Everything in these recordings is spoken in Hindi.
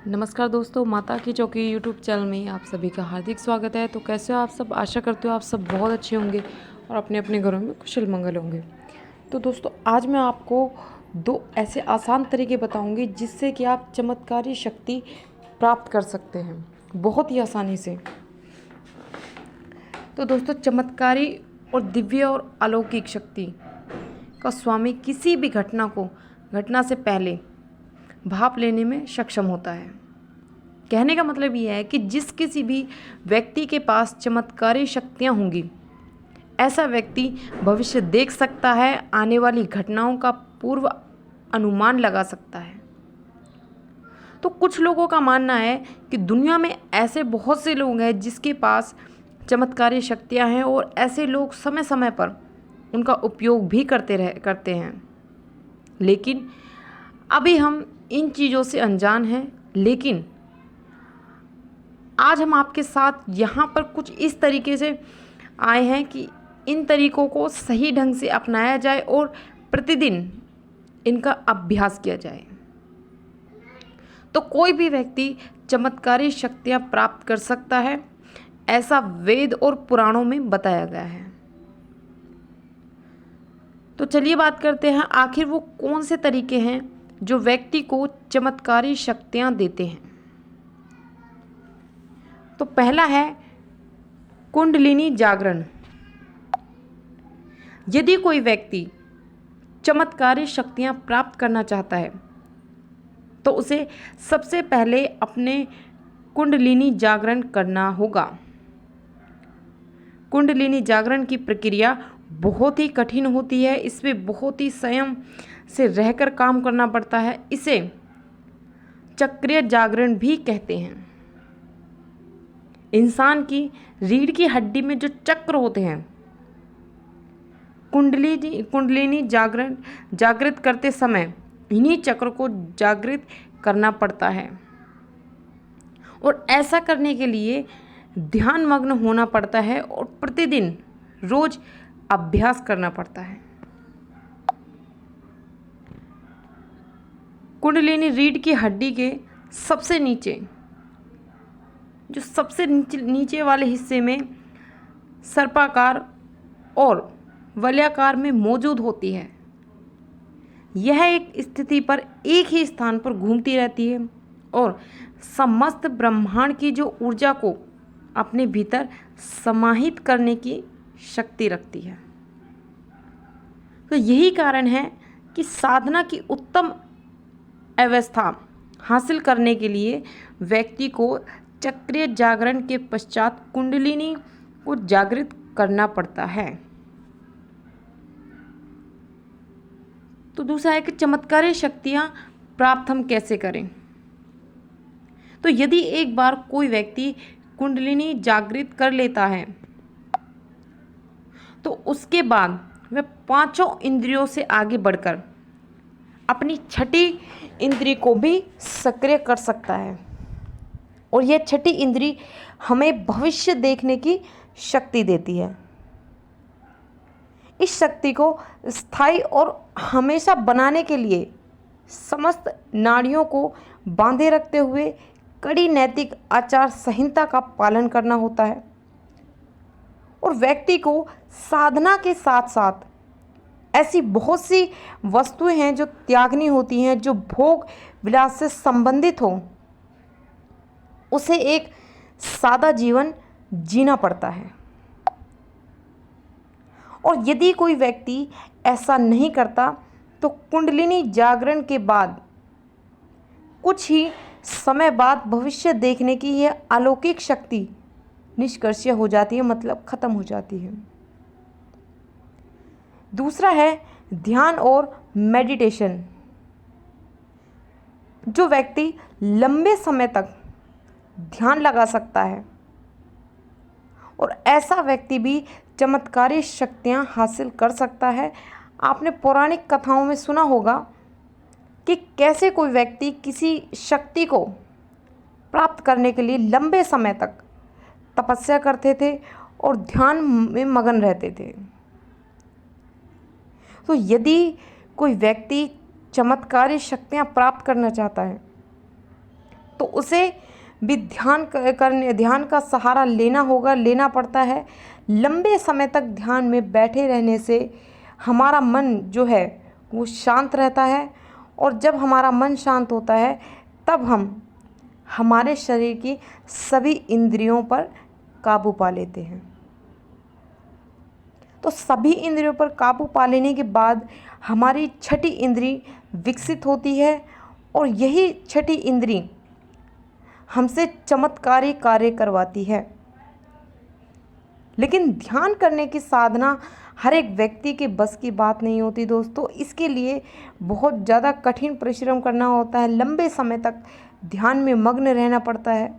नमस्कार दोस्तों, माता की चौकी यूट्यूब चैनल में आप सभी का हार्दिक स्वागत है। तो कैसे हो आप सब? आशा करते हो आप सब बहुत अच्छे होंगे और अपने अपने घरों में कुशल मंगल होंगे। तो दोस्तों, आज मैं आपको दो ऐसे आसान तरीके बताऊंगी जिससे कि आप चमत्कारी शक्ति प्राप्त कर सकते हैं बहुत ही आसानी से। तो दोस्तों, चमत्कारी और दिव्य और अलौकिक शक्ति का स्वामी किसी भी घटना से पहले भाप लेने में सक्षम होता है। कहने का मतलब यह है कि जिस किसी भी व्यक्ति के पास चमत्कारी शक्तियाँ होंगी, ऐसा व्यक्ति भविष्य देख सकता है, आने वाली घटनाओं का पूर्व अनुमान लगा सकता है। तो कुछ लोगों का मानना है कि दुनिया में ऐसे बहुत से लोग हैं जिसके पास चमत्कारी शक्तियाँ हैं और ऐसे लोग समय समय पर उनका उपयोग भी करते हैं। लेकिन अभी हम इन चीज़ों से अनजान हैं। लेकिन आज हम आपके साथ यहाँ पर कुछ इस तरीके से आए हैं कि इन तरीकों को सही ढंग से अपनाया जाए और प्रतिदिन इनका अभ्यास किया जाए, तो कोई भी व्यक्ति चमत्कारी शक्तियाँ प्राप्त कर सकता है। ऐसा वेद और पुराणों में बताया गया है। तो चलिए बात करते हैं, आखिर वो कौन से तरीके हैं जो व्यक्ति को चमत्कारी शक्तियाँ देते हैं। तो पहला है कुंडलिनी जागरण। यदि कोई व्यक्ति चमत्कारी शक्तियाँ प्राप्त करना चाहता है तो उसे सबसे पहले अपने कुंडलिनी जागरण करना होगा। कुंडलिनी जागरण की प्रक्रिया बहुत ही कठिन होती है। इसमें बहुत ही संयम से रहकर काम करना पड़ता है। इसे चक्रीय जागरण भी कहते हैं। इंसान की रीढ़ की हड्डी में जो चक्र होते हैं, कुंडलिनी जागृत करते समय इन्हीं चक्र को जागृत करना पड़ता है और ऐसा करने के लिए ध्यान मग्न होना पड़ता है और प्रतिदिन रोज अभ्यास करना पड़ता है। कुंडलिनी रीढ़ की हड्डी के सबसे नीचे नीचे वाले हिस्से में सर्पाकार और वलयाकार में मौजूद होती है। यह एक स्थिति पर एक ही स्थान पर घूमती रहती है और समस्त ब्रह्मांड की जो ऊर्जा को अपने भीतर समाहित करने की शक्ति रखती है। तो यही कारण है कि साधना की उत्तम अवस्था हासिल करने के लिए व्यक्ति को चक्रीय जागरण के पश्चात कुंडलिनी को जागृत करना पड़ता है। तो दूसरा है कि चमत्कारी शक्तियाँ प्राप्त हम कैसे करें। तो यदि एक बार कोई व्यक्ति कुंडलिनी जागृत कर लेता है तो उसके बाद वह पांचों इंद्रियों से आगे बढ़कर अपनी छठी इंद्री को भी सक्रिय कर सकता है और यह छठी इंद्री हमें भविष्य देखने की शक्ति देती है। इस शक्ति को स्थायी और हमेशा बनाने के लिए समस्त नाड़ियों को बांधे रखते हुए कड़ी नैतिक आचार संहिता का पालन करना होता है और व्यक्ति को साधना के साथ साथ ऐसी बहुत सी वस्तुएं हैं जो त्यागनी होती हैं, जो भोग विलास से संबंधित हो, उसे एक सादा जीवन जीना पड़ता है। और यदि कोई व्यक्ति ऐसा नहीं करता तो कुंडलिनी जागरण के बाद कुछ ही समय बाद भविष्य देखने की यह अलौकिक शक्ति निष्क्रिय हो जाती है, मतलब खत्म हो जाती है। दूसरा है ध्यान और मेडिटेशन। जो व्यक्ति लंबे समय तक ध्यान लगा सकता है और ऐसा व्यक्ति भी चमत्कारी शक्तियाँ हासिल कर सकता है। आपने पौराणिक कथाओं में सुना होगा कि कैसे कोई व्यक्ति किसी शक्ति को प्राप्त करने के लिए लंबे समय तक तपस्या करते थे और ध्यान में मगन रहते थे। तो यदि कोई व्यक्ति चमत्कारी शक्तियाँ प्राप्त करना चाहता है तो उसे भी ध्यान का सहारा लेना पड़ता है। लंबे समय तक ध्यान में बैठे रहने से हमारा मन जो है वो शांत रहता है, और जब हमारा मन शांत होता है तब हम हमारे शरीर की सभी इंद्रियों पर काबू पा लेते हैं। तो सभी इंद्रियों पर काबू पा लेने के बाद हमारी छठी इंद्री विकसित होती है, और यही छठी इंद्री हमसे चमत्कारी कार्य करवाती है। लेकिन ध्यान करने की साधना हर एक व्यक्ति के बस की बात नहीं होती दोस्तों। इसके लिए बहुत ज़्यादा कठिन परिश्रम करना होता है, लंबे समय तक ध्यान में मग्न रहना पड़ता है।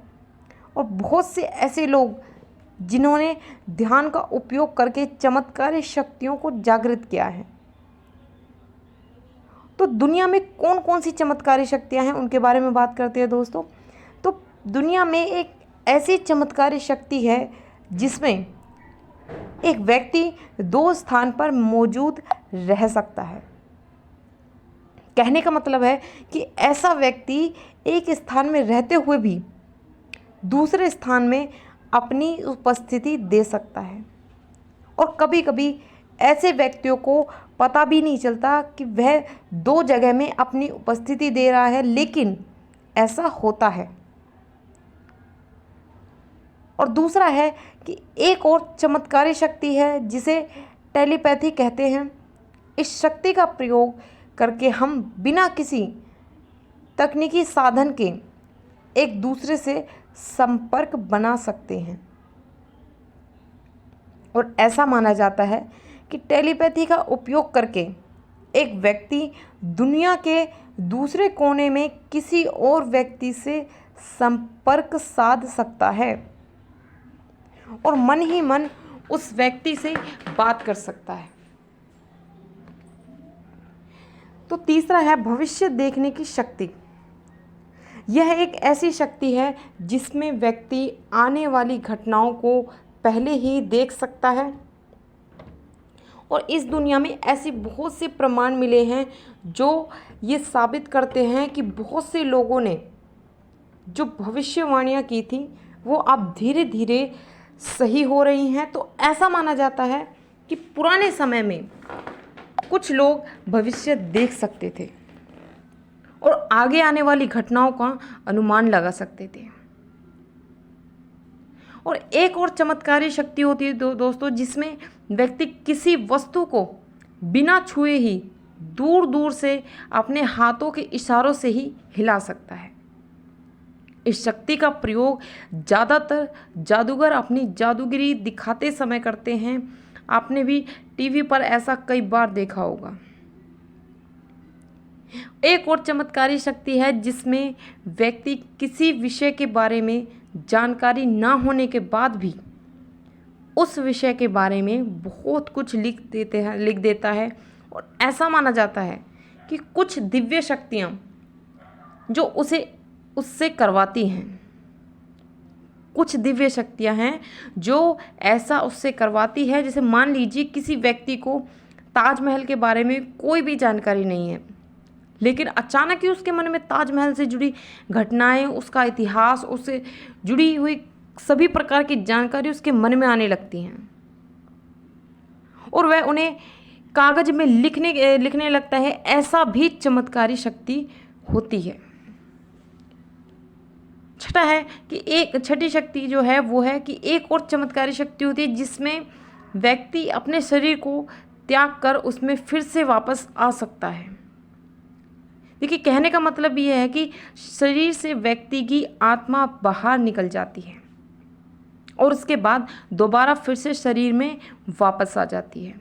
और बहुत से ऐसे लोग जिन्होंने ध्यान का उपयोग करके चमत्कारी शक्तियों को जागृत किया है। तो दुनिया में कौन कौन सी चमत्कारी शक्तियां हैं उनके बारे में बात करते हैं दोस्तों। तो दुनिया में एक ऐसी चमत्कारी शक्ति है जिसमें एक व्यक्ति 2 स्थान पर मौजूद रह सकता है। कहने का मतलब है कि ऐसा व्यक्ति एक स्थान में रहते हुए भी दूसरे स्थान में अपनी उपस्थिति दे सकता है। और कभी कभी ऐसे व्यक्तियों को पता भी नहीं चलता कि वह 2 जगह में अपनी उपस्थिति दे रहा है, लेकिन ऐसा होता है। और दूसरा है कि एक और चमत्कारी शक्ति है जिसे टेलीपैथी कहते हैं। इस शक्ति का प्रयोग करके हम बिना किसी तकनीकी साधन के एक दूसरे से संपर्क बना सकते हैं। और ऐसा माना जाता है कि टेलीपैथी का उपयोग करके एक व्यक्ति दुनिया के दूसरे कोने में किसी और व्यक्ति से संपर्क साध सकता है और मन ही मन उस व्यक्ति से बात कर सकता है। तो तीसरा है भविष्य देखने की शक्ति। यह एक ऐसी शक्ति है जिसमें व्यक्ति आने वाली घटनाओं को पहले ही देख सकता है। और इस दुनिया में ऐसे बहुत से प्रमाण मिले हैं जो ये साबित करते हैं कि बहुत से लोगों ने जो भविष्यवाणियाँ की थी वो अब धीरे धीरे सही हो रही हैं। तो ऐसा माना जाता है कि पुराने समय में कुछ लोग भविष्य देख सकते थे और आगे आने वाली घटनाओं का अनुमान लगा सकते थे। और एक और चमत्कारी शक्ति होती है दोस्तों, जिसमें व्यक्ति किसी वस्तु को बिना छुए ही दूर दूर से अपने हाथों के इशारों से ही हिला सकता है। इस शक्ति का प्रयोग ज़्यादातर जादूगर अपनी जादूगिरी दिखाते समय करते हैं। आपने भी टीवी पर ऐसा कई बार देखा होगा। एक और चमत्कारी शक्ति है जिसमें व्यक्ति किसी विषय के बारे में जानकारी ना होने के बाद भी उस विषय के बारे में बहुत कुछ लिख देता है। और ऐसा माना जाता है कि कुछ दिव्य शक्तियाँ जो उससे करवाती हैं। कुछ दिव्य शक्तियाँ हैं जो ऐसा उससे करवाती है। जैसे मान लीजिए किसी व्यक्ति को ताजमहल के बारे में कोई भी जानकारी नहीं है, लेकिन अचानक ही उसके मन में ताजमहल से जुड़ी घटनाएं, उसका इतिहास, उससे जुड़ी हुई सभी प्रकार की जानकारी उसके मन में आने लगती हैं और वह उन्हें कागज में लिखने लगता है। ऐसा भी चमत्कारी शक्ति होती है। छठा है कि छठी शक्ति जो है वो है कि एक और चमत्कारी शक्ति होती है जिसमें व्यक्ति अपने शरीर को त्याग कर उसमें फिर से वापस आ सकता है। देखिए, कहने का मतलब ये है कि शरीर से व्यक्ति की आत्मा बाहर निकल जाती है और उसके बाद दोबारा फिर से शरीर में वापस आ जाती है।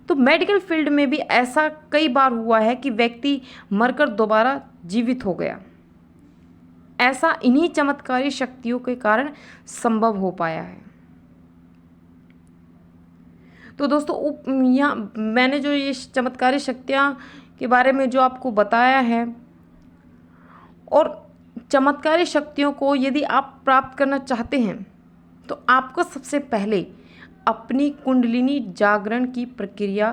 तो मेडिकल फील्ड में भी ऐसा कई बार हुआ है कि व्यक्ति मरकर दोबारा जीवित हो गया। ऐसा इन्हीं चमत्कारी शक्तियों के कारण संभव हो पाया है। तो दोस्तों, यहाँ मैंने जो ये चमत्कारी शक्तियाँ के बारे में जो आपको बताया है, और चमत्कारी शक्तियों को यदि आप प्राप्त करना चाहते हैं तो आपको सबसे पहले अपनी कुंडलिनी जागरण की प्रक्रिया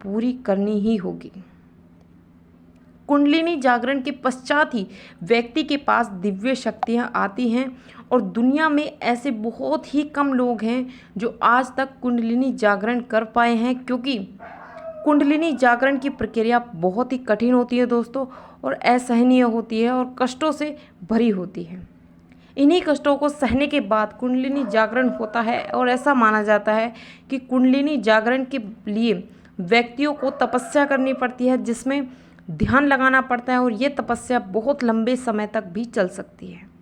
पूरी करनी ही होगी। कुंडलिनी जागरण के पश्चात ही व्यक्ति के पास दिव्य शक्तियाँ आती हैं और दुनिया में ऐसे बहुत ही कम लोग हैं जो आज तक कुंडलिनी जागरण कर पाए हैं, क्योंकि कुंडलिनी जागरण की प्रक्रिया बहुत ही कठिन होती है दोस्तों, और असहनीय होती है और कष्टों से भरी होती है। इन्हीं कष्टों को सहने के बाद कुंडलिनी जागरण होता है और ऐसा माना जाता है कि कुंडलिनी जागरण के लिए व्यक्तियों को तपस्या करनी पड़ती है, जिसमें ध्यान लगाना पड़ता है और ये तपस्या बहुत लंबे समय तक भी चल सकती है।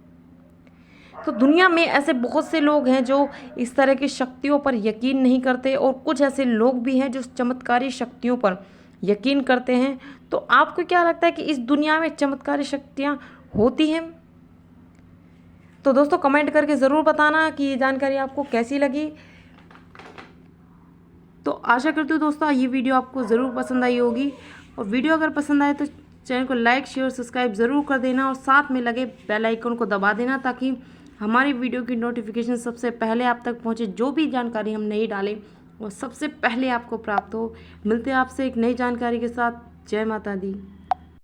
तो दुनिया में ऐसे बहुत से लोग हैं जो इस तरह की शक्तियों पर यकीन नहीं करते और कुछ ऐसे लोग भी हैं जो चमत्कारी शक्तियों पर यकीन करते हैं। तो आपको क्या लगता है कि इस दुनिया में चमत्कारी शक्तियाँ होती हैं? तो दोस्तों कमेंट करके ज़रूर बताना कि ये जानकारी आपको कैसी लगी। तो आशा करती हूँ दोस्तों ये वीडियो आपको ज़रूर पसंद आई होगी, और वीडियो अगर पसंद आए तो चैनल को लाइक शेयर सब्सक्राइब ज़रूर कर देना और साथ में लगे बेल आइकन को दबा देना, ताकि हमारी वीडियो की नोटिफिकेशन सबसे पहले आप तक पहुँचे। जो भी जानकारी हम नई डालें वो सबसे पहले आपको प्राप्त हो। मिलते हैं आपसे एक नई जानकारी के साथ। जय माता दी।